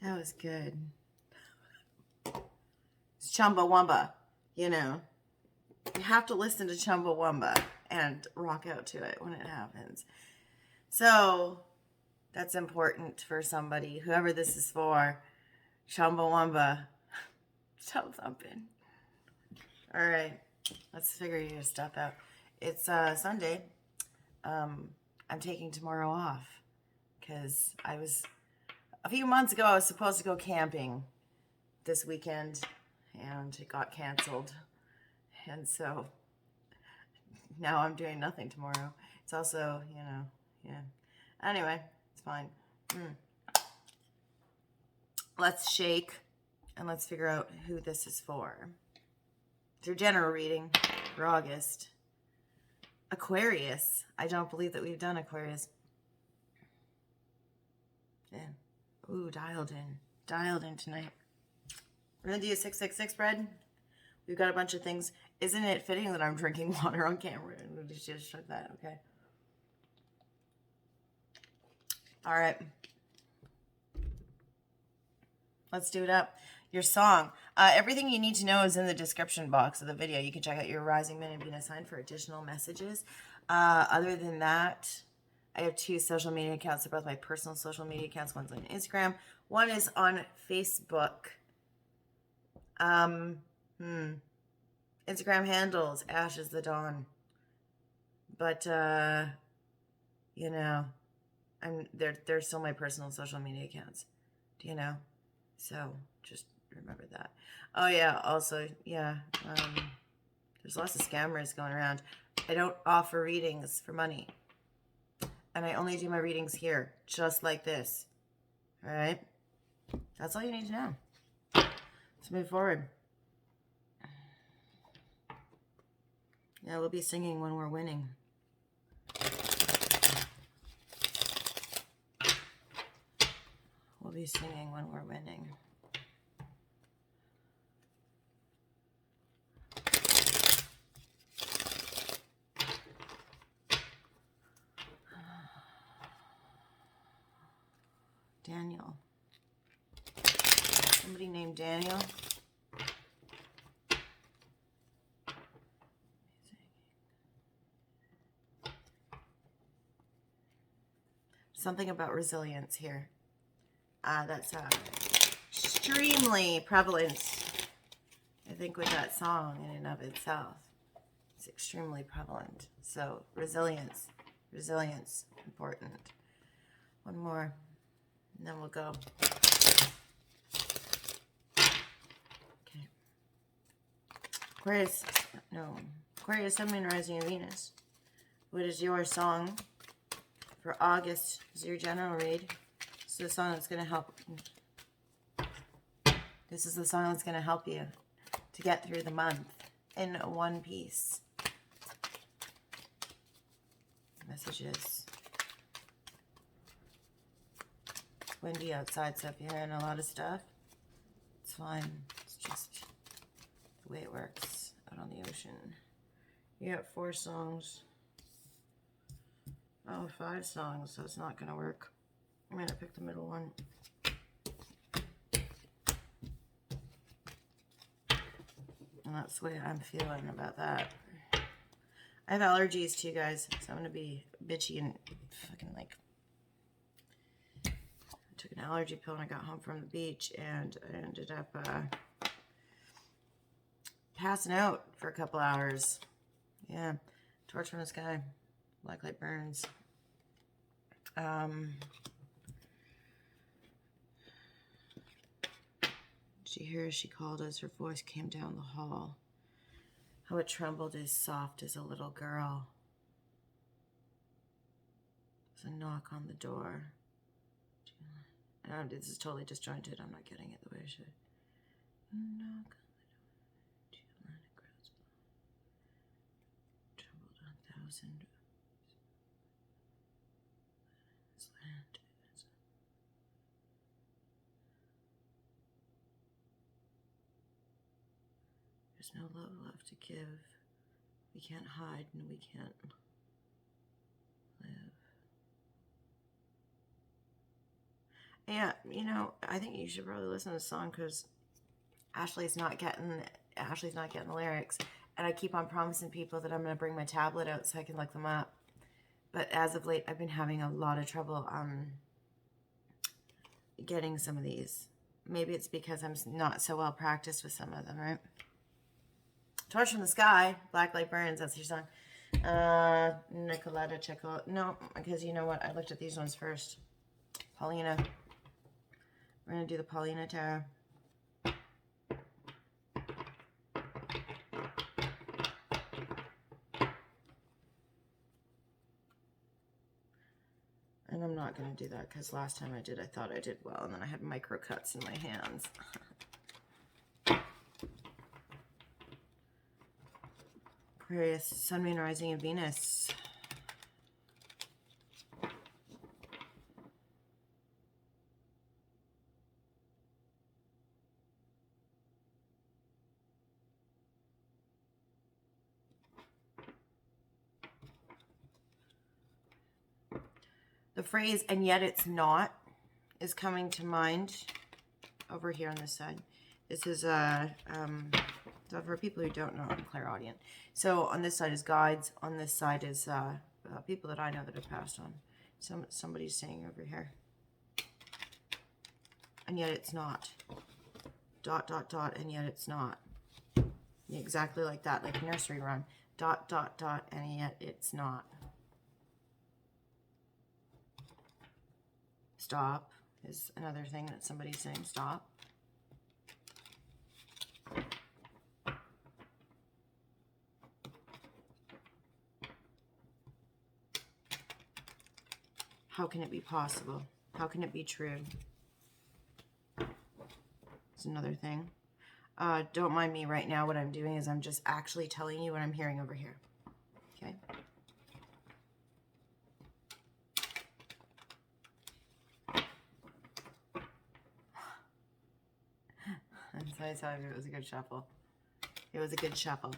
That was good. It's Chumbawamba, you know. You have to listen to Chumbawamba and rock out to it when it happens. So that's important for somebody, whoever this is for. Chumbawamba. Toe thumping. All right. Let's figure your stuff out. It's Sunday. I'm taking tomorrow off because a few months ago, I was supposed to go camping this weekend and it got canceled. And so now I'm doing nothing tomorrow. It's also, yeah. Anyway, it's fine. Let's shake and let's figure out who this is for. It's your general reading for August. Aquarius. I don't believe that we've done Aquarius. Yeah. Ooh, dialed in tonight. We're going to do a 666 spread. We've got a bunch of things. Isn't it fitting that I'm drinking water on camera? Just shut that, okay? All right. Let's do it up. Your song. Everything you need to know is in the description box of the video. You can check out your rising moon and Venus sign for additional messages. Other than that, I have 2 social media accounts. They're both my personal social media accounts. One's on Instagram. One is on Facebook. Instagram handles Ash is the Dawn. But they're still my personal social media accounts. Do you know? So just remember that. Oh yeah, also, yeah. There's lots of scammers going around. I don't offer readings for money. And I only do my readings here, just like this. All right? That's all you need to know. Let's move forward. Yeah, we'll be singing when we're winning. We'll be singing when we're winning. Daniel. Somebody named Daniel. Something about resilience here. That's extremely prevalent, I think, with that song in and of itself. It's extremely prevalent. So resilience, important. One more, and then we'll go. Okay. Aquarius, Sun, Moon, Rising, and Venus. What is your song for August? Is your general read. This is the song that's going to help. This is the song that's going to help you to get through the month in one piece. Messages. It's windy outside, so if you're hearing a lot of stuff, it's fine. It's just the way it works out on the ocean. You got 4 songs. Oh, 5 songs, so it's not going to work. I'm going to pick the middle one. And that's the way I'm feeling about that. I have allergies too, guys, so I'm going to be bitchy and fucking I took an allergy pill when I got home from the beach, and I ended up passing out for a couple hours. Yeah, torch from the sky. Black light burns. Did you hear as she called us? Her voice came down the hall. How it trembled as soft as a little girl. There's a knock on the door. This is totally disjointed. I'm not getting it the way I should. Knock on the door. Trembled 1,000. There's no love left to give. We can't hide and we can't live. Yeah, you know, I think you should probably listen to the song because Ashley's not getting the lyrics, and I keep on promising people that I'm going to bring my tablet out so I can look them up. But as of late, I've been having a lot of trouble getting some of these. Maybe it's because I'm not so well practiced with some of them, right? Torch from the Sky, Black Light Burns, that's your song. Nicoletta, Chico. No, because you know what? I looked at these ones first. Paulina. We're going to do the Paulina Tarot. And I'm not going to do that because last time I did, I thought I did well. And then I had micro cuts in my hands. Aquarius, Sun, Moon, Rising, and Venus. The phrase, and yet it's not, is coming to mind over here on this side. This is so for people who don't know, I'm clairaudient. So on this side is guides. On this side is people that I know that have passed on. Somebody's saying over here. And yet it's not. Dot, dot, dot, and yet it's not. Exactly like that, like nursery rhyme. Dot, dot, dot, and yet it's not. Stop is another thing that somebody's saying. Stop. How can it be possible? How can it be true? It's another thing. Don't mind me right now. What I'm doing is I'm just actually telling you what I'm hearing over here. Okay? So I tell you, it was a good shuffle. It was a good shuffle.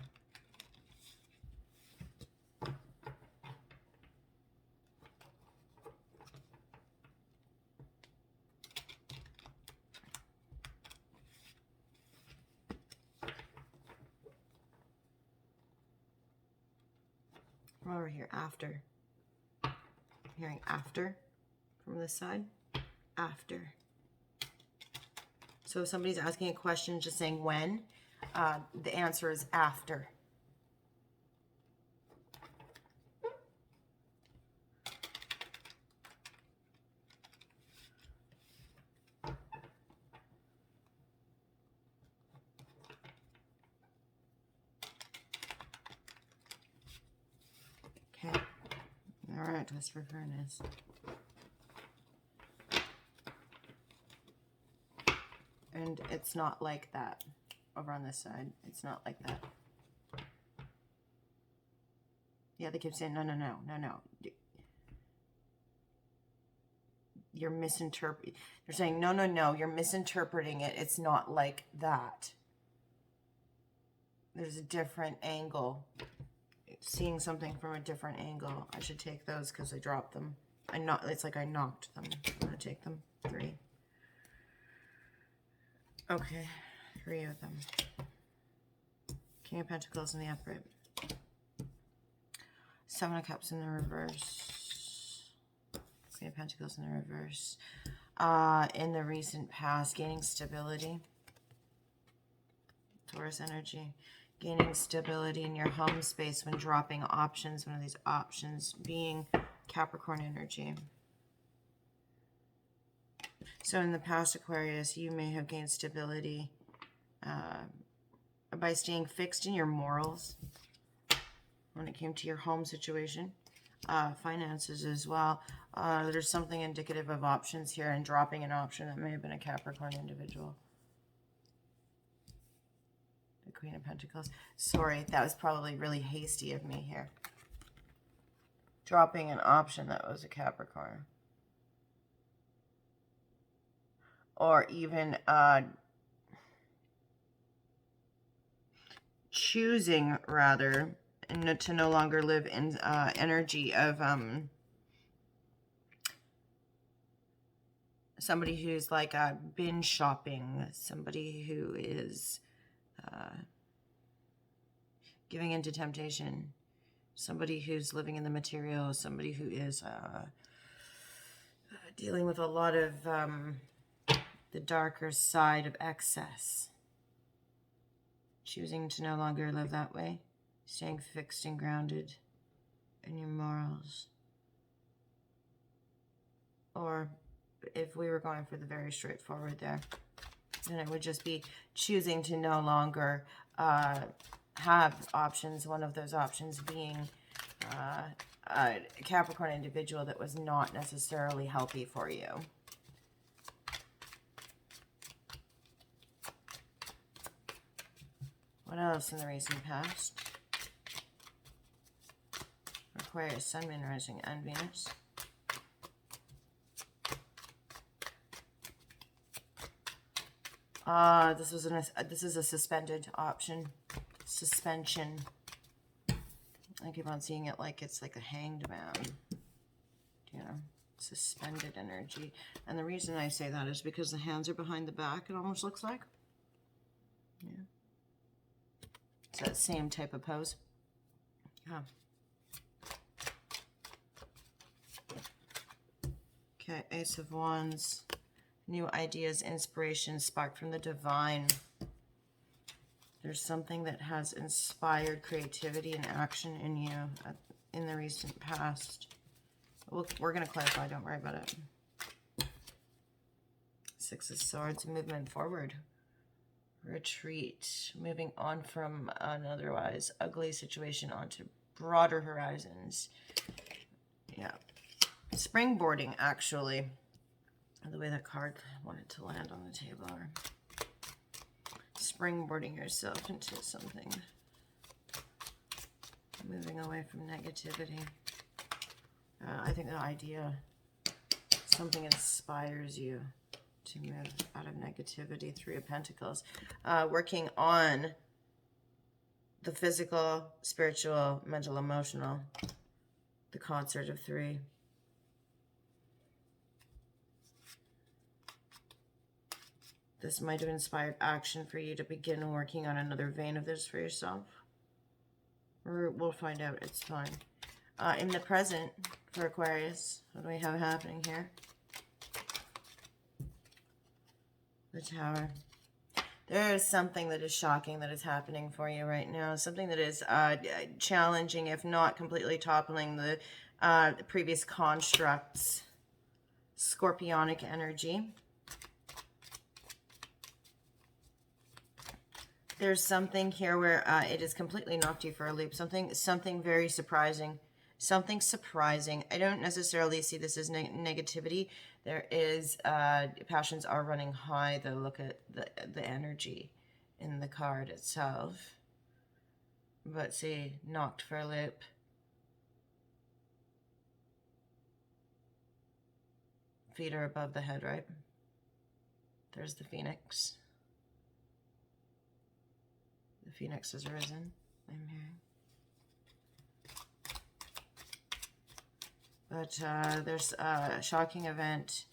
Over here, after. I'm hearing after from this side. After. So if somebody's asking a question, just saying when, the answer is after. Okay. All right, twist for furnace. And it's not like that over on this side. It's not like that. Yeah, they keep saying, no, no, no, no, no. You're misinterpreting. They're saying, no, no, no, you're misinterpreting it. It's not like that. There's a different angle. Seeing something from a different angle. I should take those because I dropped them. It's like I knocked them. I'm going to take them. 3. Okay, 3 of them. King of Pentacles in the upright. 7 of Cups in the reverse. Queen of Pentacles in the reverse. In the recent past, gaining stability. Taurus energy. Gaining stability in your home space when dropping options. One of these options being Capricorn energy. So in the past, Aquarius, you may have gained stability by staying fixed in your morals when it came to your home situation. Finances as well. There's something indicative of options here and dropping an option that may have been a Capricorn individual. The Queen of Pentacles. Sorry, that was probably really hasty of me here. Dropping an option that was a Capricorn. Or even choosing, rather, to no longer live in energy of somebody who's like binge shopping, somebody who is giving into temptation, somebody who's living in the material, somebody who is dealing with a lot of the darker side of excess, choosing to no longer live that way, staying fixed and grounded in your morals. Or if we were going for the very straightforward there, then it would just be choosing to no longer have options, one of those options being a Capricorn individual that was not necessarily healthy for you. What else in the recent past? Aquarius, Sun, Moon, Rising, and Venus. This is a suspended option. Suspension. I keep on seeing it like it's like a hanged man. You know, suspended energy. And the reason I say that is because the hands are behind the back, it almost looks like. Yeah. It's that same type of pose. Yeah. Okay, Ace of Wands. New ideas, inspiration, spark from the divine. There's something that has inspired creativity and action in you in the recent past. We're going to clarify, don't worry about it. Six of Swords, movement forward. Retreat, moving on from an otherwise ugly situation onto broader horizons. Yeah. Springboarding, actually. The way that card wanted to land on the table. Or springboarding yourself into something. Moving away from negativity. I think the idea, something inspires you to move out of negativity. Three of Pentacles. Working on the physical, spiritual, mental, emotional. The concert of three. This might have inspired action for you to begin working on another vein of this for yourself. Or we'll find out. It's fine. In the present, for Aquarius, what do we have happening here? The Tower. There is something that is shocking that is happening for you right now. Something that is challenging, if not completely toppling the previous constructs. Scorpionic energy. There's something here where it has completely knocked you for a loop. Something very surprising. Something surprising. I don't necessarily see this as negativity. There is, passions are running high, though. Look at the energy in the card itself. But see, knocked for a loop. Feet are above the head, right? There's the Phoenix. The Phoenix has risen, I'm hearing. But there's a shocking event.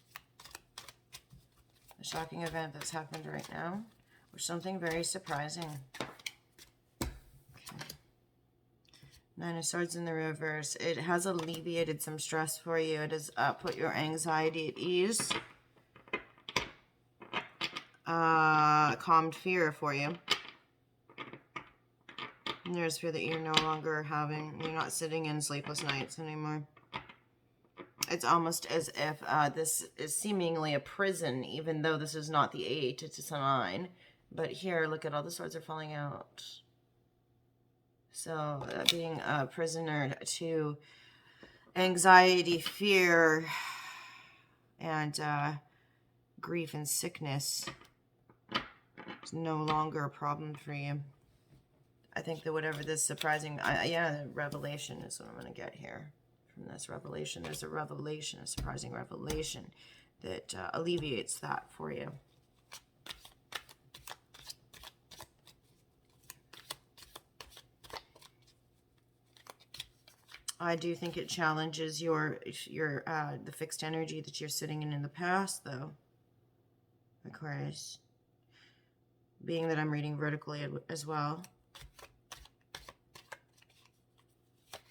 A shocking event that's happened right now. Or something very surprising. Okay. Nine of Swords in the reverse. It has alleviated some stress for you. It has put your anxiety at ease. Calmed fear for you. And there's fear that you're no longer you're not sitting in sleepless nights anymore. It's almost as if this is seemingly a prison, even though this is not the 8, it's a 9. But here, look at all the swords are falling out. So, being a prisoner to anxiety, fear, and grief and sickness is no longer a problem for you. I think that whatever this surprising, yeah, revelation is what I'm going to get here. From this revelation, there's a revelation, a surprising revelation that alleviates that for you. I do think it challenges your the fixed energy that you're sitting in the past, though, Aquarius. Being that I'm reading vertically as well,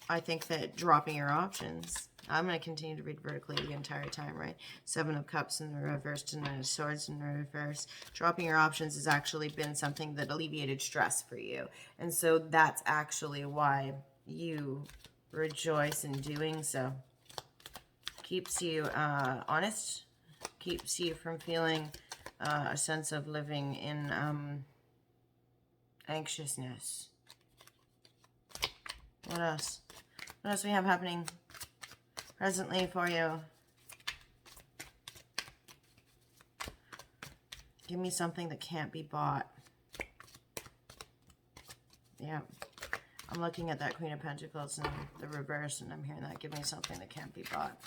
I think that dropping your options. I'm going to continue to read vertically the entire time, right? 7 of Cups in the reverse to 9 of Swords in the reverse. Dropping your options has actually been something that alleviated stress for you. And so that's actually why you rejoice in doing so. Keeps you honest, keeps you from feeling a sense of living in anxiousness. What else? What else we have happening presently for you? Give me something that can't be bought. Yeah. I'm looking at that Queen of Pentacles in the reverse, and I'm hearing that. Give me something that can't be bought.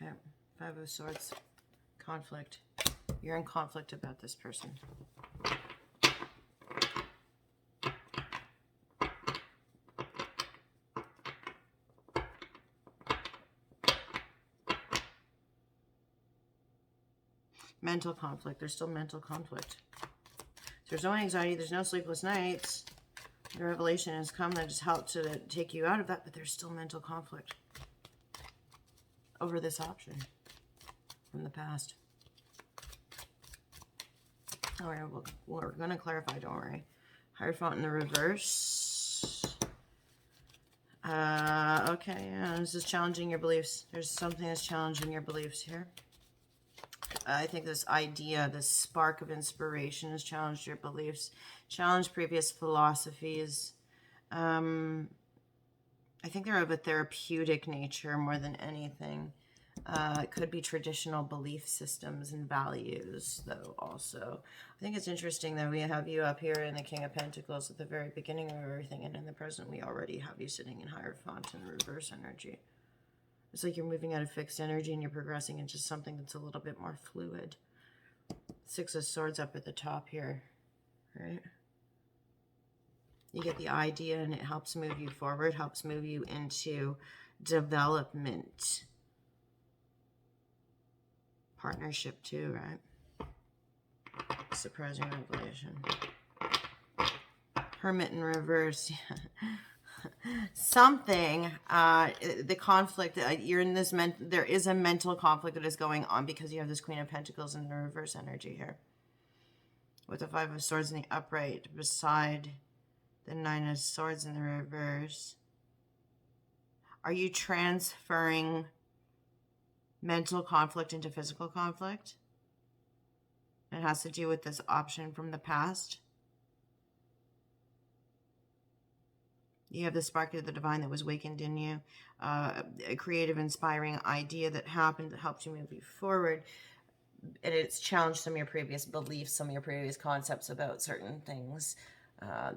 Okay. 5 of Swords. Conflict. You're in conflict about this person. Mental conflict. There's still mental conflict. There's no anxiety. There's no sleepless nights. The revelation has come that has helped to take you out of that, but there's still mental conflict over this option from the past. All right, we're going to clarify, don't worry. Hierophant in the reverse. Okay, yeah, this is challenging your beliefs. There's something that's challenging your beliefs here. I think this idea, this spark of inspiration has challenged your beliefs, challenged previous philosophies. I think they're of a therapeutic nature more than anything. It could be traditional belief systems and values, though, also. I think it's interesting that we have you up here in the King of Pentacles at the very beginning of everything, and in the present we already have you sitting in Hierophant in reverse energy. It's like you're moving out of fixed energy and you're progressing into something that's a little bit more fluid. 6 of Swords up at the top here, right? You get the idea and it helps move you forward, helps move you into development. Partnership too, right? Surprising revelation. Hermit in reverse. Something, the conflict, you're in this, there is a mental conflict that is going on because you have this Queen of Pentacles in the reverse energy here. With the 5 of Swords in the upright beside the 9 of Swords in the reverse. Are you transferring mental conflict into physical conflict? It has to do with this option from the past. You have the spark of the divine that was awakened in you, a creative, inspiring idea that happened that helped you move you forward. And it's challenged some of your previous beliefs, some of your previous concepts about certain things.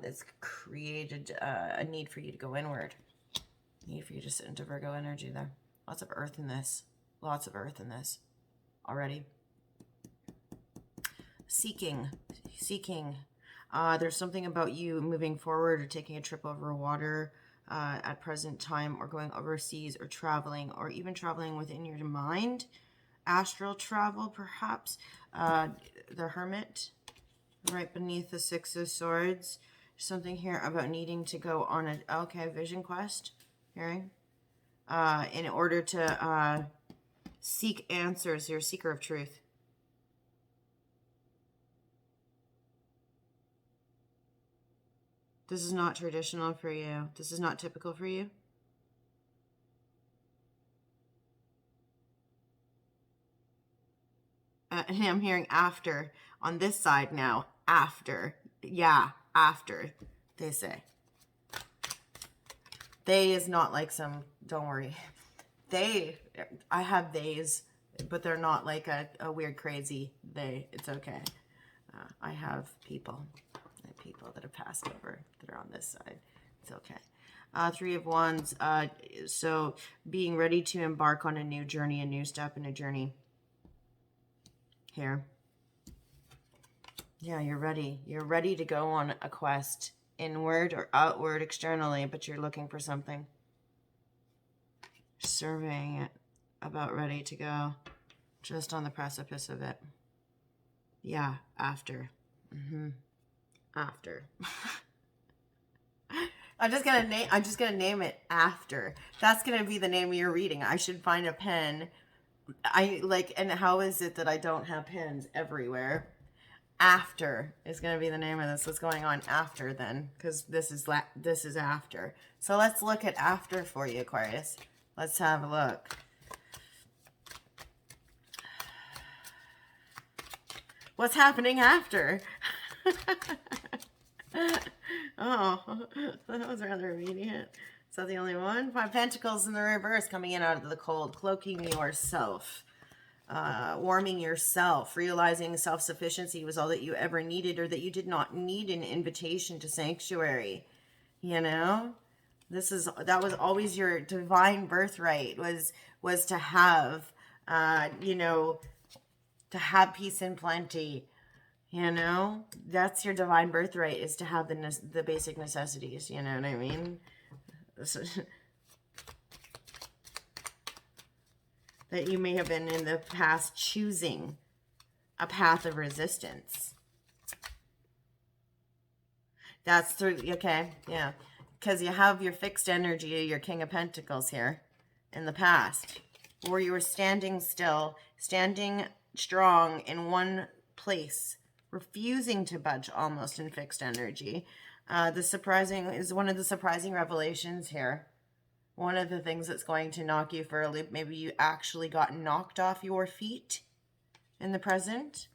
It's created a need for you to go inward. A need for you to sit into Virgo energy there. Lots of earth in this. Lots of earth in this already. Seeking. There's something about you moving forward or taking a trip over water at present time, or going overseas, or traveling, or even traveling within your mind. Astral travel, perhaps. The Hermit, right beneath the 6 of Swords. Something here about needing to go on a vision quest. Hearing? In order to seek answers. You're a seeker of truth. This is not traditional for you. This is not typical for you. And I'm hearing after on this side now. After. Yeah, after, they say. They is not like some, don't worry. They, I have theys, but they're not like a weird, crazy they. It's okay. I have people. That have passed over that are on this side. It's okay. 3 of Wands. So being ready to embark on a new journey, a new step in a journey. here. Yeah, you're ready. You're ready to go on a quest, inward or outward externally, but you're looking for something. Surveying it, about ready to go, just on the precipice of it. Yeah, after. After. I'm just gonna name it after. That's gonna be the name of your reading. I should find a pen. And how is it that I don't have pens everywhere? After is gonna be the name of this. What's going on after then? Because this is after. So let's look at after for you, Aquarius. Let's have a look. What's happening after? Oh, that was rather immediate. Is that the only one? 5 Pentacles in the reverse, coming in out of the cold, cloaking yourself, warming yourself, realizing self-sufficiency was all that you ever needed, or that you did not need an invitation to sanctuary. You know, that was always your divine birthright, was to have, to have peace and plenty. You know, that's your divine birthright, is to have the basic necessities. You know what I mean? That you may have been in the past choosing a path of resistance. That's through, okay, yeah. Because you have your fixed energy, your King of Pentacles here in the past, where you were standing still, standing strong in one place, refusing to budge almost in fixed energy. This is one of the surprising revelations here. One of the things that's going to knock you for a loop. Maybe you actually got knocked off your feet in the present.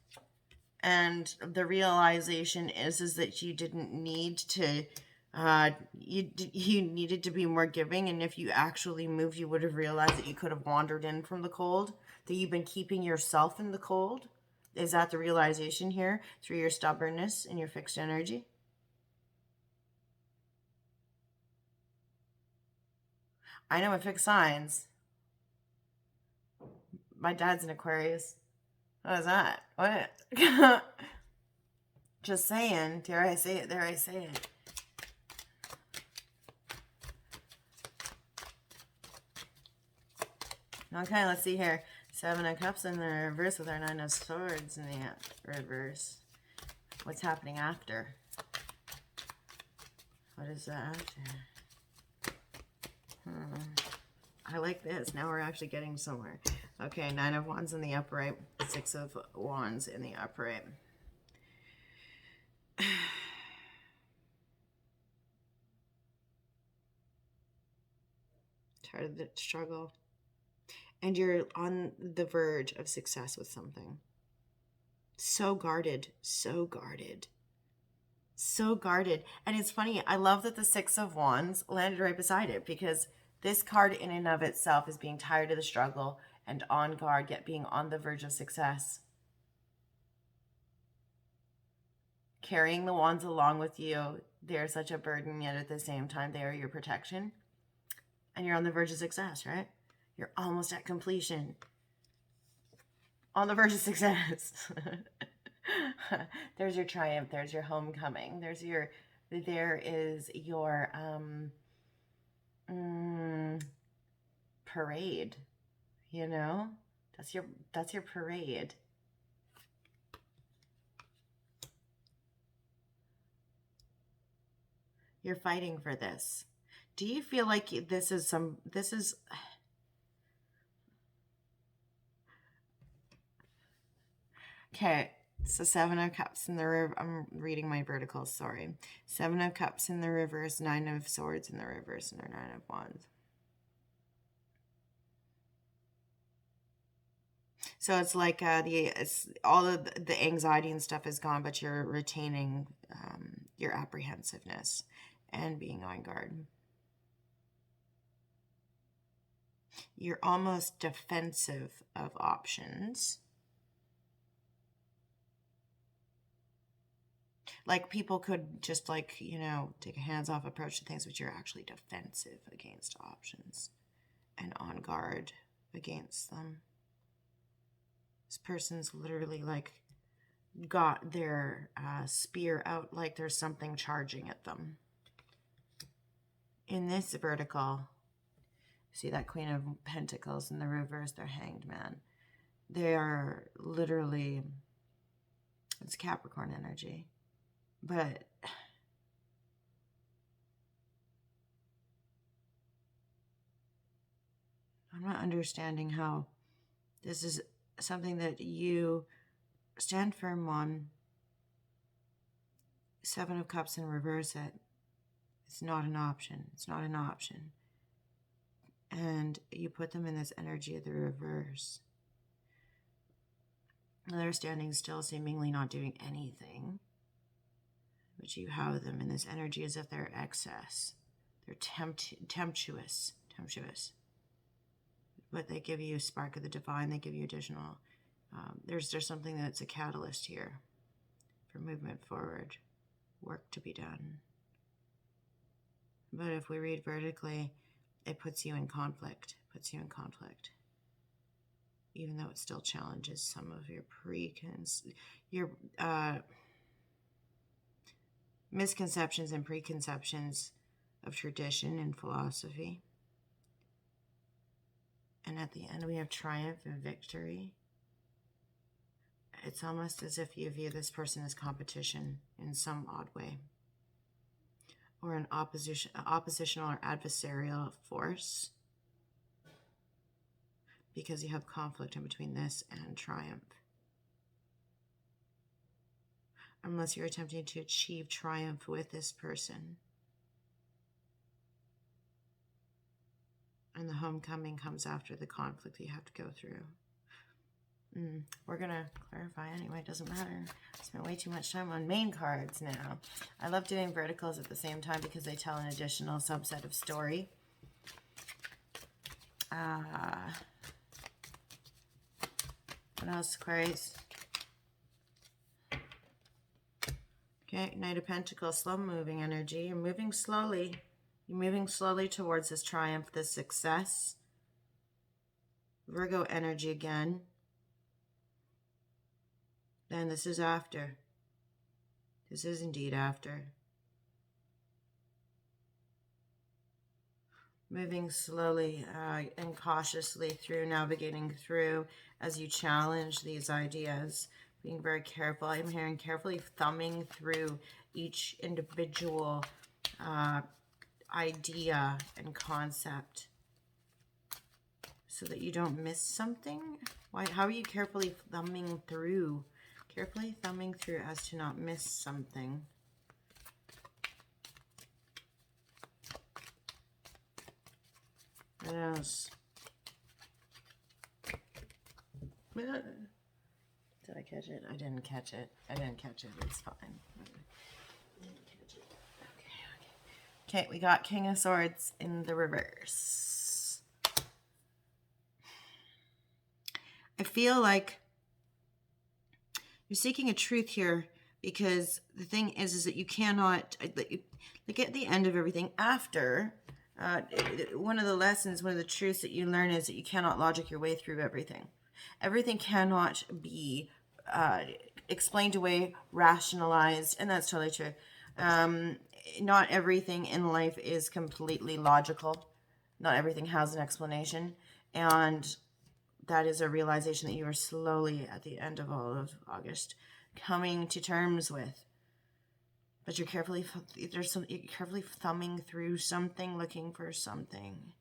And the realization is that you didn't need to, you needed to be more giving. And if you actually moved, you would have realized that you could have wandered in from the cold, that you've been keeping yourself in the cold. Is that the realization here through your stubbornness and your fixed energy? I know my fixed signs. My dad's an Aquarius. What is that? What? Just saying. Dare I say it? There I say it. Okay, let's see here. 7 of Cups in the reverse with our 9 of Swords in the reverse. What's happening after? What is that after? I like this. Now we're actually getting somewhere. Okay, 9 of Wands in the upright. 6 of Wands in the upright. Tired of the struggle. And you're on the verge of success with something. So guarded, so guarded, so guarded. And it's funny, I love that the 6 of Wands landed right beside it, because this card in and of itself is being tired of the struggle and on guard, yet being on the verge of success. Carrying the wands along with you, they're such a burden, yet at the same time, they are your protection. And you're on the verge of success, right? You're almost at completion. On the verge of success. There's your triumph. There's your homecoming. There is your parade. You know? That's your parade. You're fighting for this. Do you feel like this is okay, so 7 of Cups in the reverse. I'm reading my verticals, sorry. 7 of Cups in the reverse, 9 of Swords in the reverse, and 9 of Wands. So it's like all of the anxiety and stuff is gone, but you're retaining your apprehensiveness and being on guard. You're almost defensive of options. Like people could just take a hands-off approach to things, but you're actually defensive against options and on guard against them. This person's literally like got their spear out like there's something charging at them. In this vertical, see that Queen of Pentacles in the reverse, their Hanged Man. They are literally, it's Capricorn energy. But I'm not understanding how this is something that you stand firm on. Seven of Cups and reverse it. It's not an option. It's not an option. And you put them in this energy of the reverse. And they're standing still, seemingly not doing anything. But you have them in this energy as if they're excess. They're temptuous. But they give you a spark of the divine. They give you additional. There's something that's a catalyst here for movement forward. Work to be done. But if we read vertically, it puts you in conflict. Even though it still challenges some of your misconceptions and preconceptions of tradition and philosophy. And at the end, we have triumph and victory. It's almost as if you view this person as competition in some odd way, or an oppositional or adversarial force, because you have conflict in between this and triumph. Unless you're attempting to achieve triumph with this person. And the homecoming comes after the conflict that you have to go through. We're going to clarify anyway. It doesn't matter. I spent way too much time on main cards now. I love doing verticals at the same time because they tell an additional subset of story. What else, Aquarius? Okay, Knight of Pentacles, slow-moving energy. You're moving slowly. You're moving slowly towards this triumph, this success. Virgo energy again. Then this is after. This is indeed after. Moving slowly and cautiously through, navigating through as you challenge these ideas. Being very careful. I'm hearing carefully thumbing through each individual idea and concept so that you don't miss something. How are you carefully thumbing through? Carefully thumbing through as to not miss something. What else? Did I catch it? I didn't catch it. It's fine. Okay, we got King of Swords in the reverse. I feel like you're seeking a truth here, because the thing is that you cannot, like at the end of everything, after, one of the lessons, one of the truths that you learn is that you cannot logic your way through everything. Everything cannot be explained away, rationalized, and that's totally true. Not everything in life is completely logical. Not everything has an explanation. And that is a realization that you are slowly, at the end of all of August, coming to terms with. But you're carefully thumbing through something, looking for something.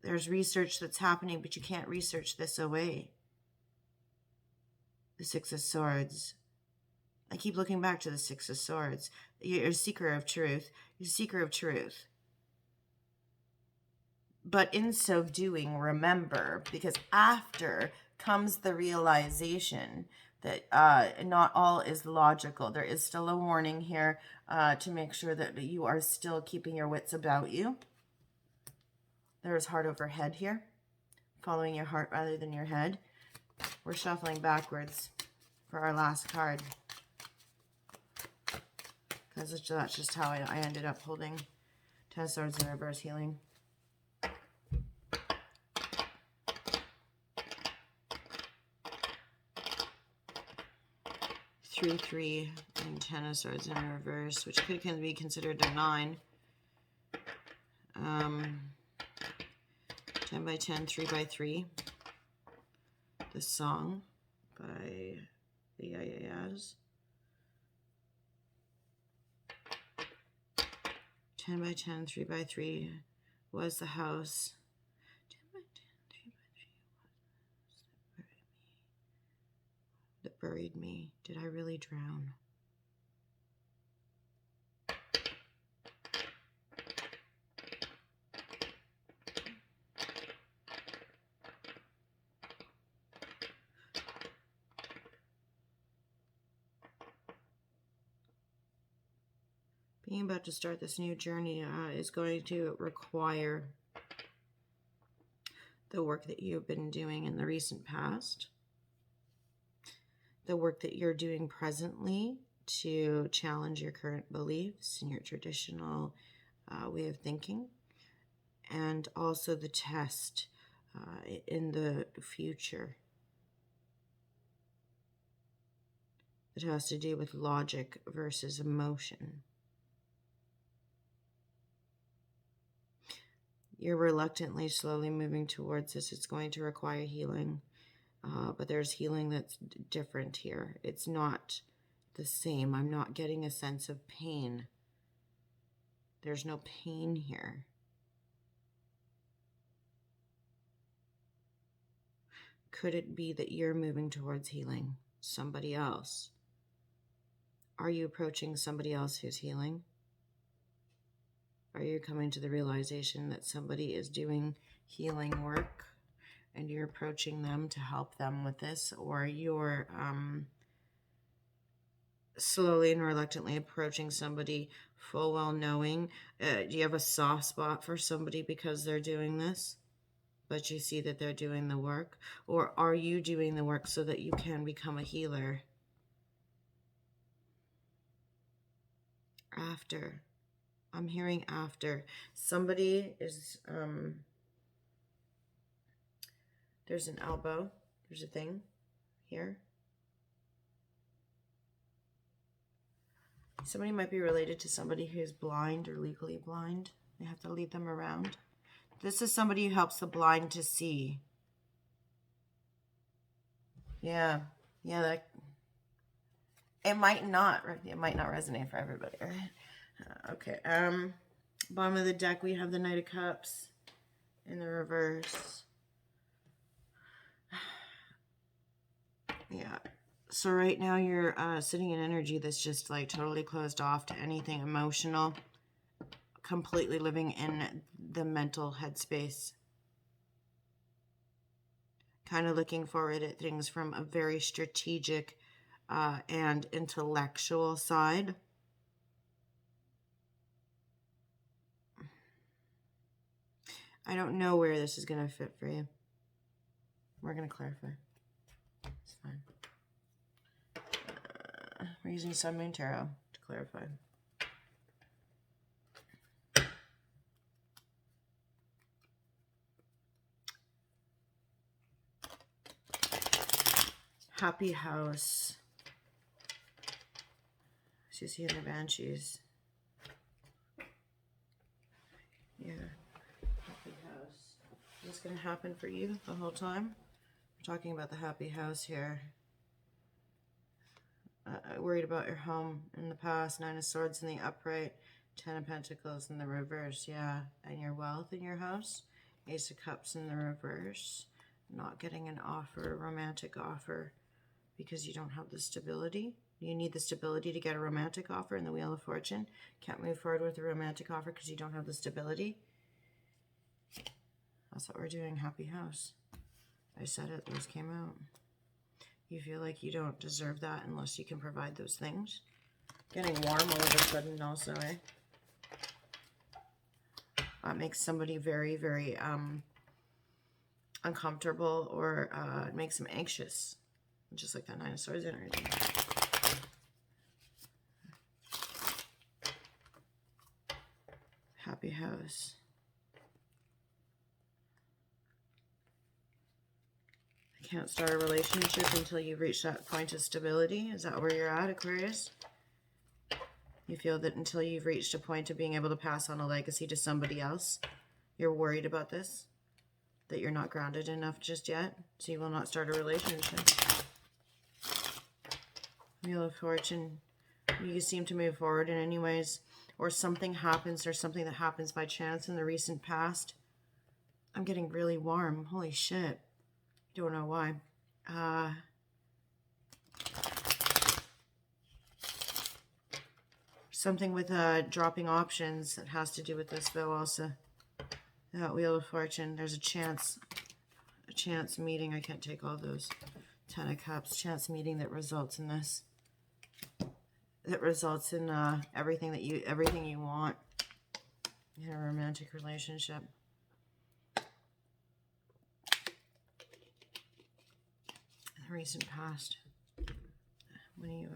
There's research that's happening, but you can't research this away. The Six of Swords. I keep looking back to the Six of Swords. You're a seeker of truth. You're a seeker of truth. But in so doing, remember, because after comes the realization that not all is logical. There is still a warning here to make sure that you are still keeping your wits about you. There is heart over head here, following your heart rather than your head. We're shuffling backwards for our last card, because that's just how I ended up holding 10 Swords in reverse, healing. 3, 3, and 10 of Swords in reverse, which can be considered a 9. 10 by 10, 3 by 3. The song by the Yayas. 10 by 10, 3 by 3 was the house. 10 by 10, 3 by 3 was that buried me. Did I really drown? Being about to start this new journey is going to require the work that you've been doing in the recent past, the work that you're doing presently to challenge your current beliefs and your traditional way of thinking, and also the test in the future that has to do with logic versus emotion. You're reluctantly, slowly moving towards this. It's going to require healing, but there's healing that's different here. It's not the same. I'm not getting a sense of pain. There's no pain here. Could it be that you're moving towards healing somebody else? Are you approaching somebody else who's healing? Are you coming to the realization that somebody is doing healing work and you're approaching them to help them with this? Or you're slowly and reluctantly approaching somebody full well knowing? Do you have a soft spot for somebody because they're doing this, but you see that they're doing the work? Or are you doing the work so that you can become a healer? After. I'm hearing after. Somebody is, there's an elbow. There's a thing here. Somebody might be related to somebody who's blind or legally blind. They have to lead them around. This is somebody who helps the blind to see. Yeah, that it might not resonate for everybody, right? Okay. Bottom of the deck, we have the Knight of Cups in the reverse. Yeah. So right now you're sitting in energy that's just like totally closed off to anything emotional, completely living in the mental headspace. Kind of looking forward at things from a very strategic and intellectual side. I don't know where this is going to fit for you. We're going to clarify. It's fine. We're using Sun, Moon, Tarot to clarify. Happy house. So you see in the Banshees. Yeah. Happy house. What's going to happen for you the whole time? We're talking about the happy house here. Worried about your home in the past. 9 of Swords in the upright. 10 of Pentacles in the reverse. Yeah. And your wealth in your house. Ace of Cups in the reverse. Not getting an offer, a romantic offer, because you don't have the stability. You need the stability to get a romantic offer in the Wheel of Fortune. Can't move forward with a romantic offer because you don't have the stability. That's what we're doing. Happy house. I said it. Those came out. You feel like you don't deserve that unless you can provide those things. Getting warm all of a sudden also, eh? That makes somebody very, very uncomfortable, or it makes them anxious. Just like that 9 of Swords energy. Happy house. Can't start a relationship until you've reached that point of stability. Is that where you're at, Aquarius? You feel that until you've reached a point of being able to pass on a legacy to somebody else, you're worried about this? That you're not grounded enough just yet, so you will not start a relationship. Wheel of Fortune. You seem to move forward in any ways, or something happens, or something that happens by chance in the recent past. I'm getting really warm. Holy shit. Don't know why. Something with dropping options that has to do with this, though, also. That Wheel of Fortune. There's a chance meeting. I can't take all those. 10 of Cups. Chance meeting that results in this. That results in everything you want in a romantic relationship. In the recent past, when you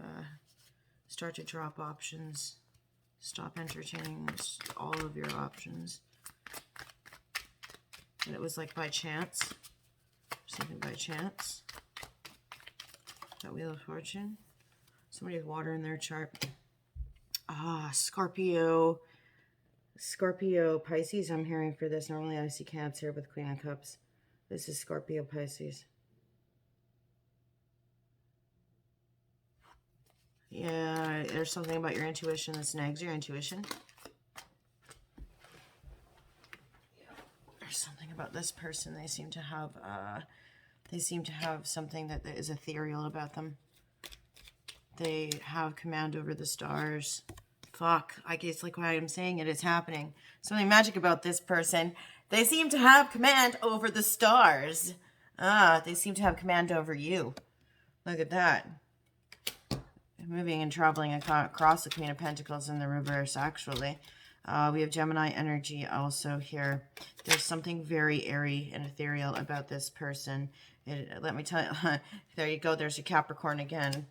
start to drop options, stop entertaining all of your options. And it was like by chance, something by chance. That Wheel of Fortune. Somebody with water in their chart. Scorpio, Pisces. I'm hearing for this. Normally I see Cancer with Queen of Cups. This is Scorpio, Pisces. Yeah, there's something about your intuition that snags your intuition. There's something about this person. They seem to have something that is ethereal about them. They have command over the stars. Fuck. I guess like why I'm saying it is happening. Something magic about this person. They seem to have command over the stars. They seem to have command over you. Look at that. Moving and traveling across the Queen of Pentacles in the reverse, actually. We have Gemini energy also here. There's something very airy and ethereal about this person. Let me tell you. There you go. There's your Capricorn again.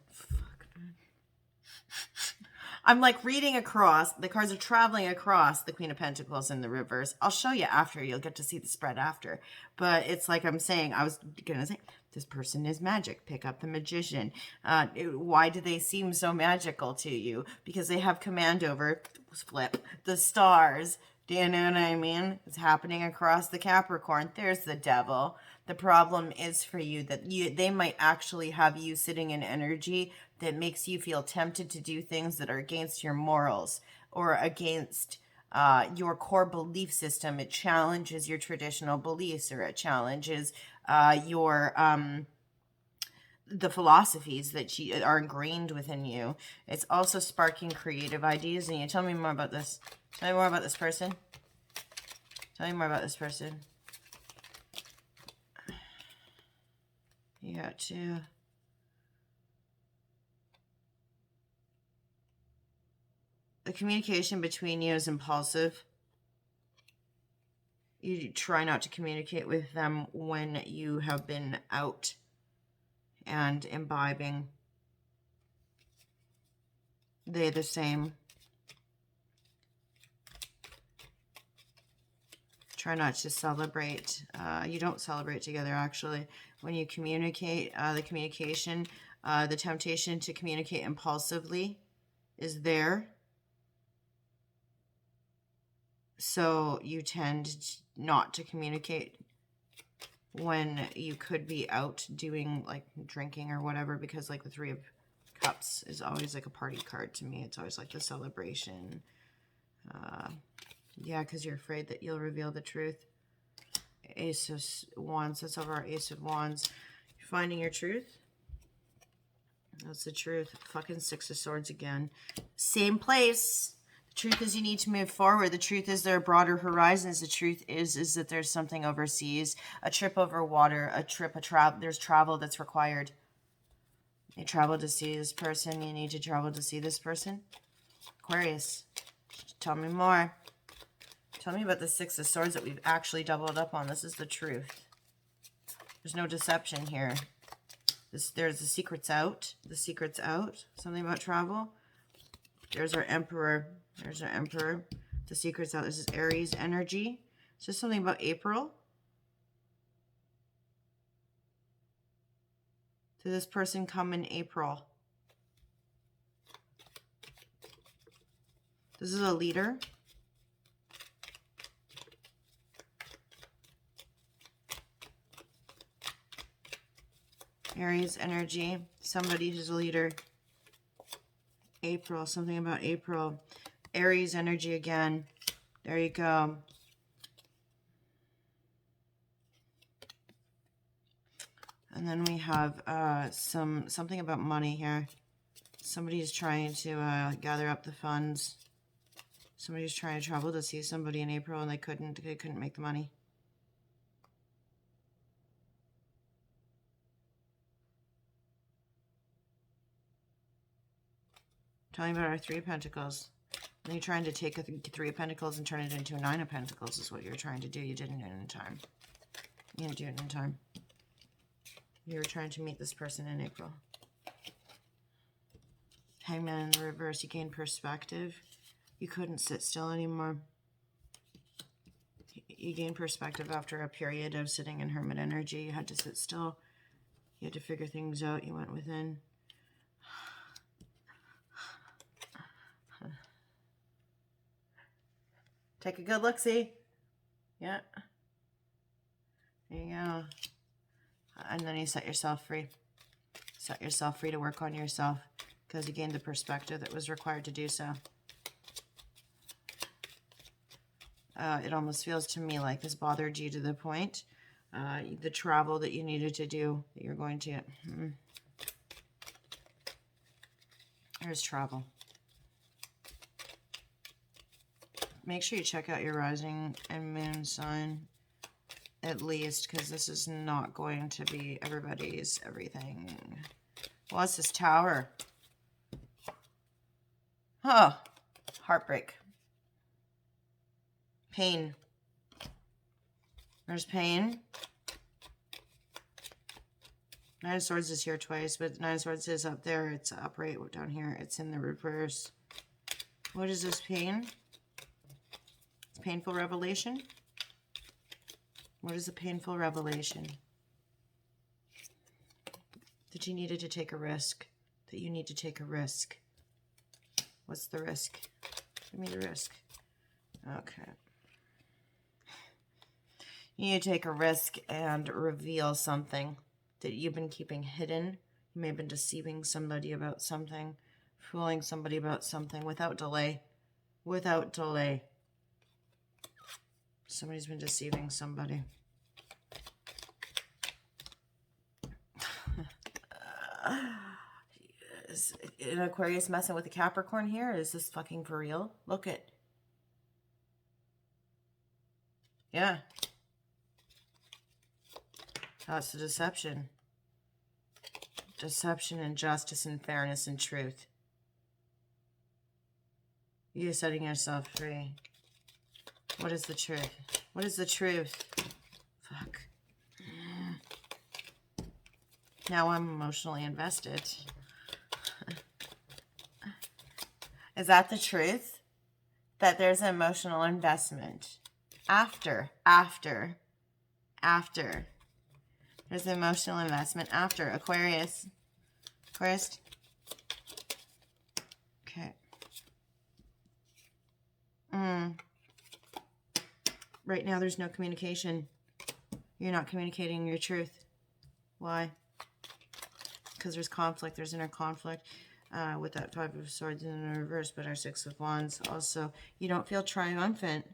I'm like reading across. The cards are traveling across the Queen of Pentacles in the reverse. I'll show you after. You'll get to see the spread after. But it's like I'm saying, I was going to say, this person is magic. Pick up the Magician. Why do they seem so magical to you? Because they have command over, flip, the stars. Do you know what I mean? It's happening across the Capricorn. There's the Devil. The problem is for you that they might actually have you sitting in energy that makes you feel tempted to do things that are against your morals or against your core belief system. It challenges your traditional beliefs, or it challenges the philosophies that are ingrained within you. It's also sparking creative ideas. And you tell me more about this. Tell me more about this person. Tell me more about this person. You got to... The communication between you is impulsive. You try not to communicate with them when you have been out and imbibing. They're the same. Try not to celebrate. You don't celebrate together, actually. When you communicate, the communication, the temptation to communicate impulsively is there. So you tend not to communicate when you could be out doing like drinking or whatever, because like the Three of Cups is always like a party card to me. It's always like the celebration. Yeah, because you're afraid that you'll reveal the truth. Ace of Wands. That's over our Ace of Wands. You're finding your truth. That's the truth. Fucking Six of Swords again. Same place. The truth is you need to move forward. The truth is there are broader horizons. The truth is that there's something overseas. A trip over water. There's travel that's required. You travel to see this person. You need to travel to see this person. Aquarius. Tell me more. Tell me about the Six of Swords that we've actually doubled up on. This is the truth. There's no deception here. There's the secret's out. The secret's out. Something about travel. There's our Emperor. There's our Emperor. The secret's out. This is Aries energy. Is this something about April? Did this person come in April? This is a leader. Aries energy. Somebody who's a leader. April. Something about April. Aries energy again. There you go. And then we have something about money here. Somebody's trying to gather up the funds. Somebody's trying to travel to see somebody in April and they couldn't make the money. Tell me about our Three of Pentacles. And you're trying to take a Three of Pentacles and turn it into a Nine of Pentacles is what you're trying to do. You didn't do it in time. You didn't do it in time. You were trying to meet this person in April. Hangman in the reverse. You gained perspective. You couldn't sit still anymore. You gained perspective after a period of sitting in hermit energy. You had to sit still. You had to figure things out. You went within. Take a good look, see? Yeah. There you go. And then you set yourself free. Set yourself free to work on yourself because you gained the perspective that was required to do so. It almost feels to me like this bothered you to the point. The travel that you needed to do, that you're going to. There's travel. Make sure you check out your rising and moon sign, at least, because this is not going to be everybody's everything. What's this Tower? Oh, heartbreak. Pain. There's pain. Nine of Swords is here twice, but Nine of Swords is up there. It's upright down here. It's in the reverse. What is this pain? It's painful revelation. What is a painful revelation? That you needed to take a risk. That you need to take a risk. What's the risk? Give me the risk. Okay. You need to take a risk and reveal something that you've been keeping hidden. You may have been deceiving somebody about something, fooling somebody about something without delay. Without delay. Somebody's been deceiving somebody. Is an Aquarius messing with a Capricorn here? Is this fucking for real? Look at. Yeah. That's the deception. Deception and justice and fairness and truth. You're setting yourself free. What is the truth? What is the truth? Fuck. Now I'm emotionally invested. Is that the truth? That there's an emotional investment. After. There's an emotional investment after. Aquarius. Okay. Right now there's no communication. You're not communicating your truth. Why? Because there's conflict. There's inner conflict with that Five of Swords in the reverse, but our Six of Wands also. You don't feel triumphant.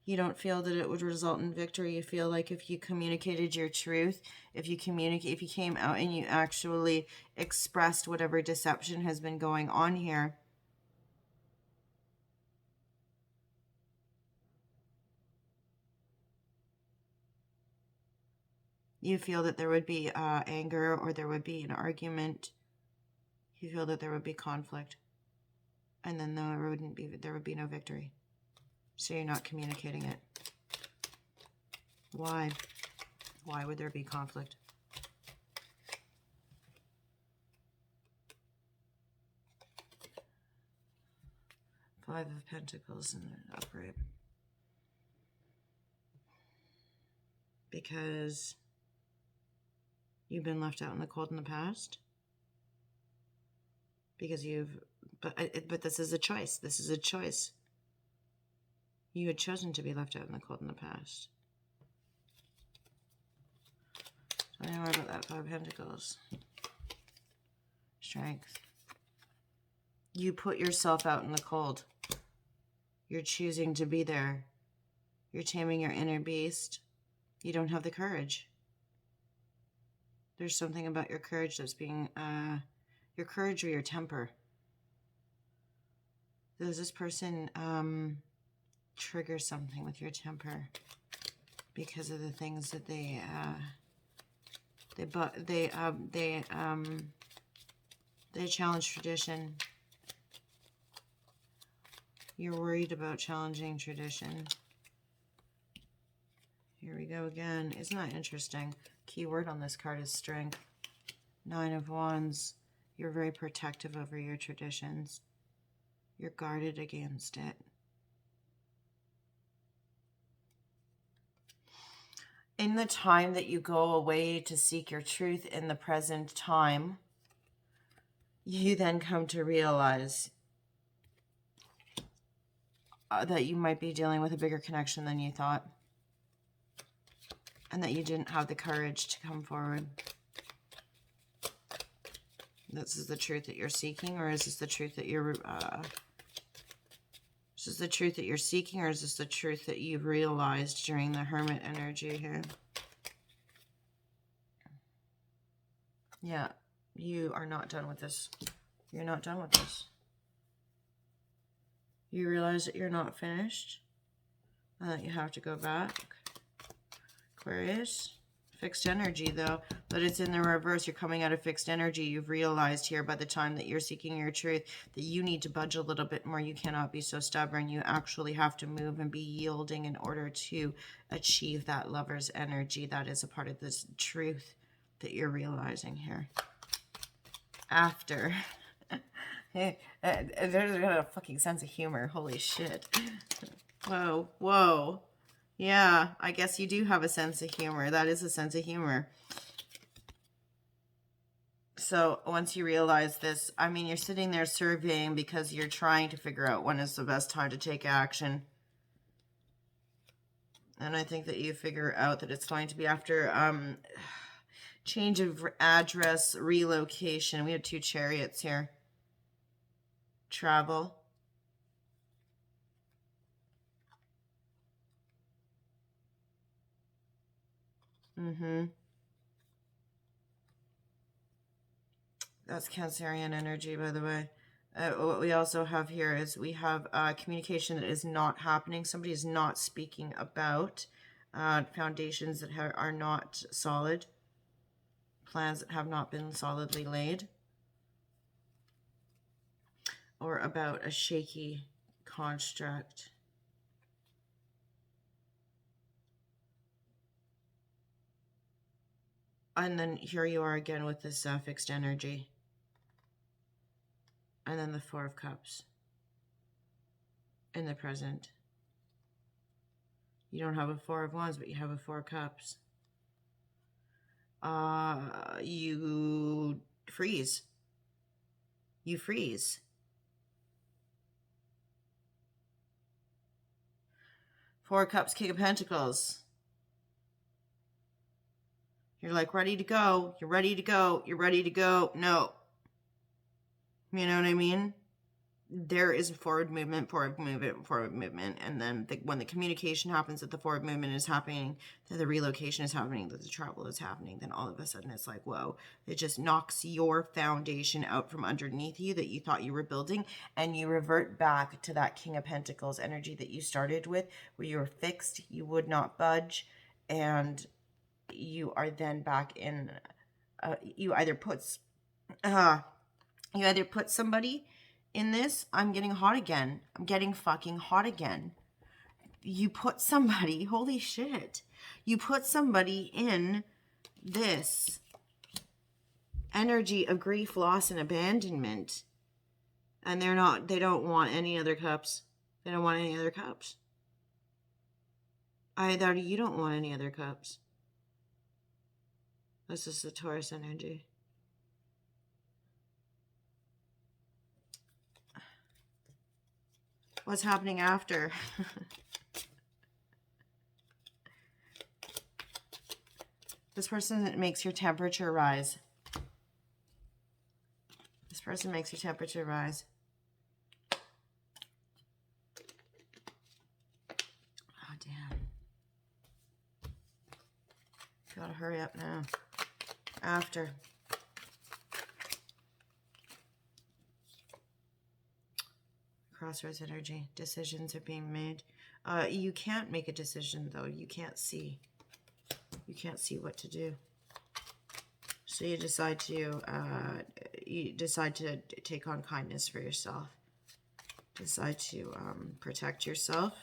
You don't feel that it would result in victory. You feel like if you communicated your truth, if you came out and you actually expressed whatever deception has been going on here, you feel that there would be anger or there would be an argument. You feel that there would be conflict. And then there would be no victory. So you're not communicating it. Why? Why would there be conflict? Five of Pentacles in the upright. Because You've been left out in the cold in the past because but this is a choice. This is a choice. You had chosen to be left out in the cold in the past. Tell me more about that Five of Pentacles. Strength. You put yourself out in the cold. You're choosing to be there. You're taming your inner beast. You don't have the courage. There's something about your courage that's being, your courage or your temper. Does this person trigger something with your temper because of the things that they challenge tradition? You're worried about challenging tradition. Here we go again. Isn't that interesting? Key word on this card is strength. Nine of Wands. You're very protective over your traditions. You're guarded against it. In the time that you go away to seek your truth in the present time, you then come to realize that you might be dealing with a bigger connection than you thought. And that you didn't have the courage to come forward. This is the truth that you're seeking, or is this the truth that you're... is this the truth that you're seeking, or is this the truth that you've realized during the Hermit energy here? Yeah, you are not done with this. You're not done with this. You realize that you're not finished, and that you have to go back. Aquarius, fixed energy though, but it's in the reverse. You're coming out of fixed energy. You've realized here by the time that you're seeking your truth that you need to budge a little bit more. You cannot be so stubborn. You actually have to move and be yielding in order to achieve that lover's energy. That is a part of this truth that you're realizing here. After. There's a fucking sense of humor. Holy shit. Whoa, whoa. Yeah, I guess you do have a sense of humor. That is a sense of humor. So once you realize this, I mean, you're sitting there surveying because you're trying to figure out when is the best time to take action. And I think that you figure out that it's going to be after change of address, relocation. We have two Chariots here. Travel. That's Cancerian energy, by the way. What we also have here is we have communication that is not happening. Somebody is not speaking about foundations that are not solid. Plans that have not been solidly laid. Or about a shaky construct. And then here you are again with this fixed energy. And then the Four of Cups. In the present. You don't have a Four of Wands, but you have a Four of Cups. You freeze. You freeze. Four of Cups, King of Pentacles. You're like ready to go. You're ready to go. You're ready to go. No. You know what I mean? There is forward movement, forward movement, forward movement. And then when the communication happens that the forward movement is happening, that the relocation is happening, that the travel is happening, then all of a sudden it's like, whoa. It just knocks your foundation out from underneath you that you thought you were building. And you revert back to that King of Pentacles energy that you started with, where you were fixed, you would not budge. And you are then back in, you either put somebody in this. I'm getting hot again. I'm getting fucking hot again. You put somebody, holy shit. You put somebody in this energy of grief, loss, and abandonment. And they don't want any other cups. They don't want any other cups. You don't want any other cups. This is the Taurus energy. What's happening after? This person makes your temperature rise. This person makes your temperature rise. Oh, damn. Gotta hurry up now. After. Crossroads energy. Decisions are being made. You can't make a decision, though. You can't see. You can't see what to do. So you decide to take on kindness for yourself. Decide to protect yourself.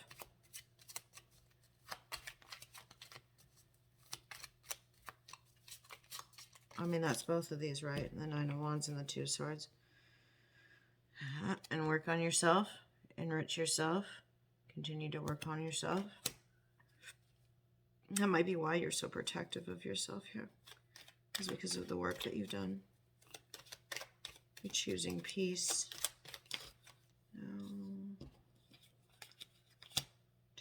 I mean, that's both of these, right? The Nine of Wands and the Two of Swords. And work on yourself. Enrich yourself. Continue to work on yourself. That might be why you're so protective of yourself here. It's because of the work that you've done. You're choosing peace. No.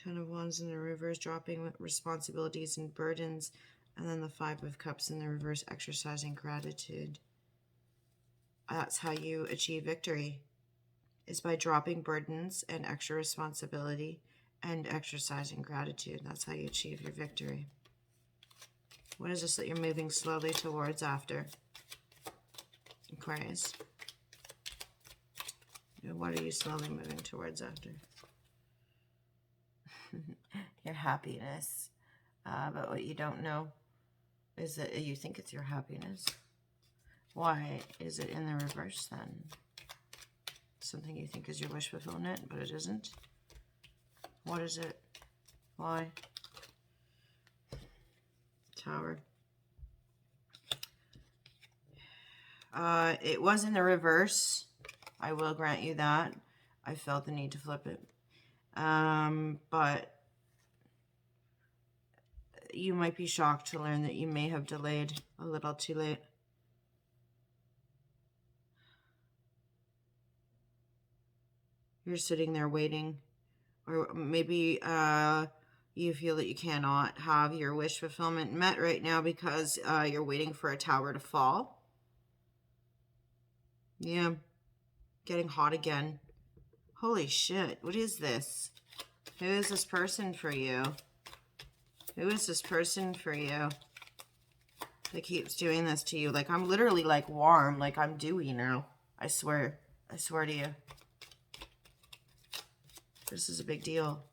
Ten of Wands in the reverse, dropping responsibilities and burdens. And then the Five of Cups in the reverse, exercising gratitude. That's how you achieve victory. Is by dropping burdens and extra responsibility and exercising gratitude. That's how you achieve your victory. What is this that you're moving slowly towards after? Aquarius. What are you slowly moving towards after? Your happiness. But what you don't know is that you think it's your happiness. Why is it in the reverse then? Something you think is your wish fulfillment, but it isn't. What is it? Why? Tower. It was in the reverse. I will grant you that. I felt the need to flip it. But you might be shocked to learn that you may have delayed a little too late. You're sitting there waiting. Or maybe you feel that you cannot have your wish fulfillment met right now because you're waiting for a tower to fall. Yeah. Getting hot again. Holy shit. What is this? Who is this person for you? Who is this person for you that keeps doing this to you? Like, I'm literally like warm. Like, I'm dewy now. I swear. I swear to you. This is a big deal.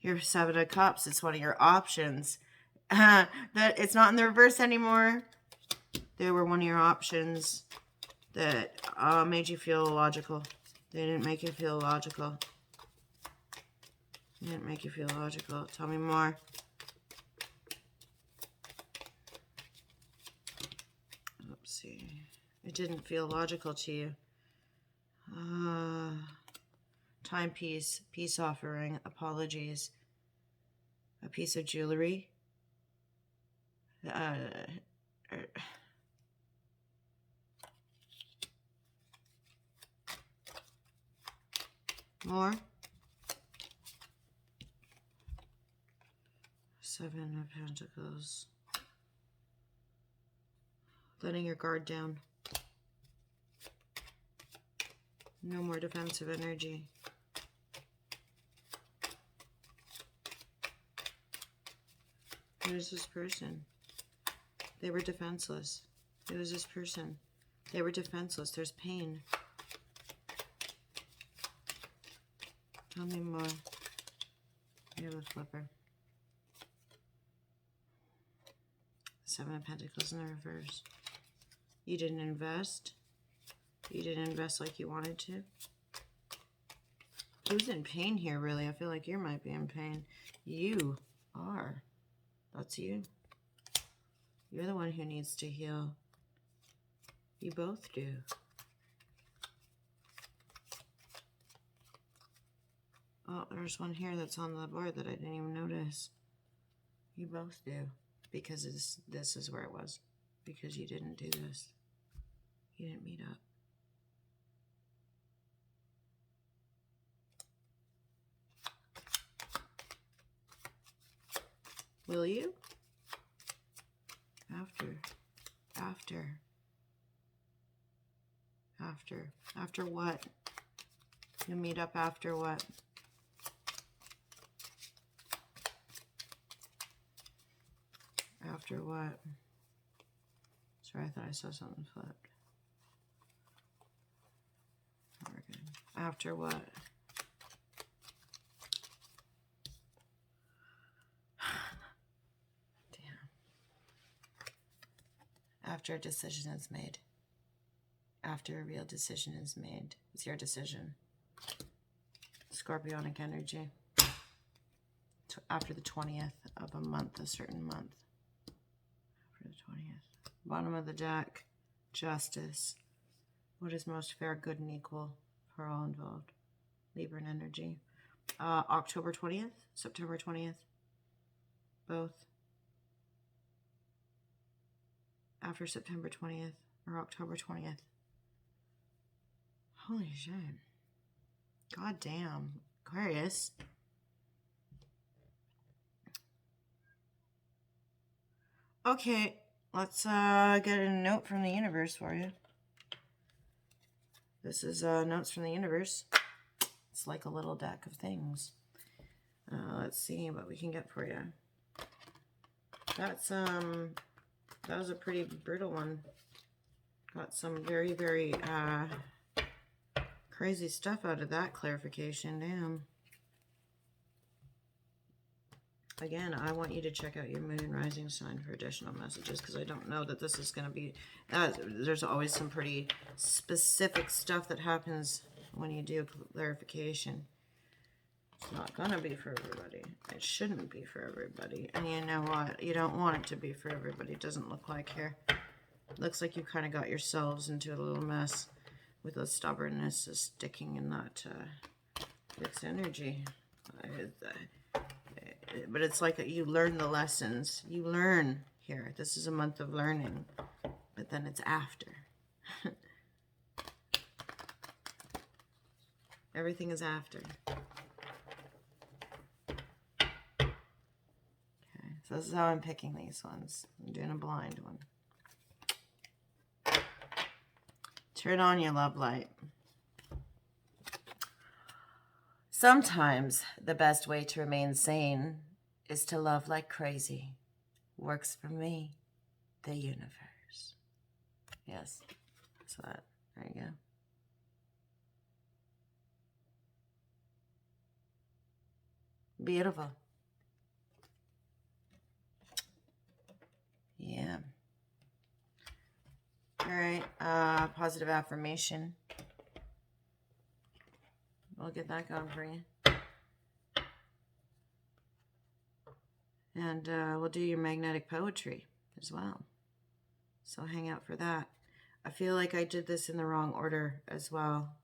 Your Seven of Cups. It's one of your options. That it's not in the reverse anymore. They were one of your options that made you feel illogical. They didn't make you feel logical. They didn't make you feel logical. Tell me more. Let's see. It didn't feel logical to you. Timepiece, peace offering, apologies, a piece of jewelry, more, Seven of Pentacles, letting your guard down. No more defensive energy. Who is this person? They were defenseless. Who is this person? They were defenseless. There's pain. Tell me more. You're the flipper. Seven of Pentacles in the reverse. You didn't invest. You didn't invest like you wanted to. Who's in pain here, really? I feel like you might be in pain. You are. That's you. You're the one who needs to heal. You both do. Oh, there's one here that's on the board that I didn't even notice. You both do. Because this is where it was. Because you didn't do this. You didn't meet up. Will you? After what? You'll meet up after what? After what? Sorry, I thought I saw something flipped. We're good. After what? Damn. After a decision is made. After a real decision is made. It's your decision. Scorpionic energy. After the 20th of a month, a certain month. After the 20th. Bottom of the deck. Justice. What is most fair, good, and equal for all involved? Libran energy. October 20th? September 20th? Both. After September 20th or October 20th. Holy shit. God damn. Aquarius. Okay, let's get a note from the universe for you. This is notes from the universe. It's like a little deck of things. Let's see what we can get for you. That's that was a pretty brutal one. Got some very, very crazy stuff out of that clarification. Damn. Again, I want you to check out your moon and rising sign for additional messages, because I don't know that this is going to be... there's always some pretty specific stuff that happens when you do clarification. It's not going to be for everybody. It shouldn't be for everybody. And you know what? You don't want it to be for everybody. It doesn't look like here. Looks like you kind of got yourselves into a little mess with the stubbornness of sticking in that fixed energy. But it's like you learn the lessons. You learn here. This is a month of learning. But then it's after. Everything is after. Okay, so this is how I'm picking these ones. I'm doing a blind one. Turn on your love light. Sometimes the best way to remain sane is to love like crazy. Works for me, the universe. Yes, so there you go. Beautiful. Yeah. All right, positive affirmation. We'll get that going for you. And we'll do your magnetic poetry as well. So hang out for that. I feel like I did this in the wrong order as well.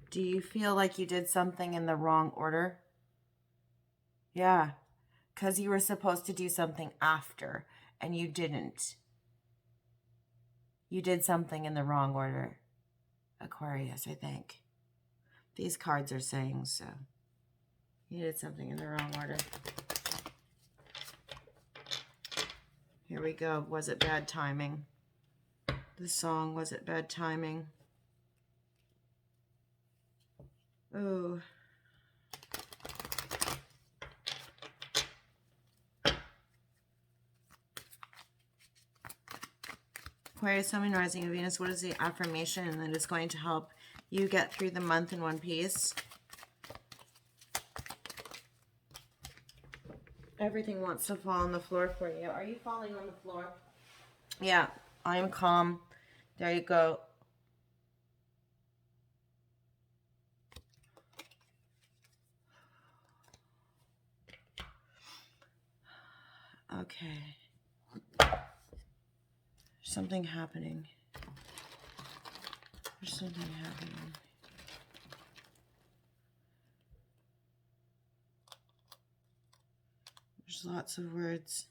Do you feel like you did something in the wrong order? Yeah, because you were supposed to do something after, and you didn't. You did something in the wrong order, Aquarius, I think. These cards are saying so. You did something in the wrong order. Here we go. Was it bad timing? The song, was it bad timing? Ooh. Aquarius, Sun, Moon, Rising, and Venus. What is the affirmation that is going to help you get through the month in one piece? Everything wants to fall on the floor for you. Are you falling on the floor? Yeah, I'm calm. There you go. Okay. There's something happening. There's something happening. There's There's lots of words.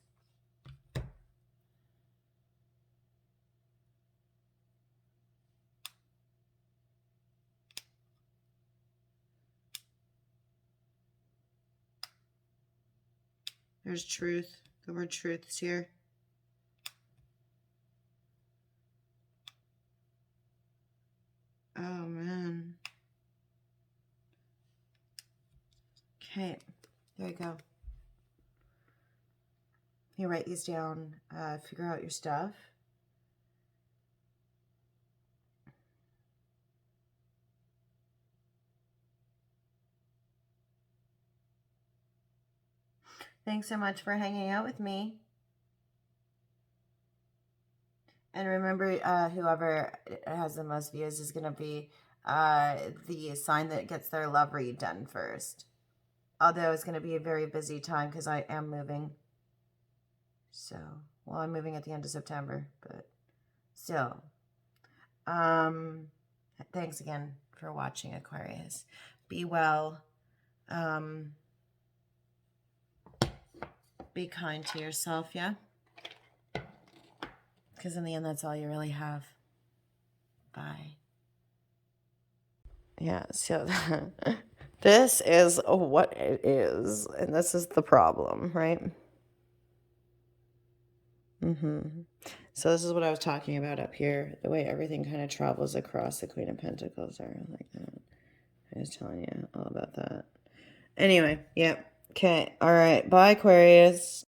There's truth. The word truth is here. Oh, man. Okay. There you go. You write these down. Figure out your stuff. Thanks so much for hanging out with me. And remember, whoever has the most views is going to be the sign that gets their love read done first. Although it's going to be a very busy time because I am moving. So, well, I'm moving at the end of September, but still. Thanks again for watching, Aquarius. Be well. Be kind to yourself, yeah? Because in the end, that's all you really have. Bye. Yeah, so this is what it is, and this is the problem, right? So this is what I was talking about up here, the way everything kind of travels across the Queen of Pentacles are like that. I was telling you all about that. Anyway, yeah. Okay, all right. Bye, Aquarius.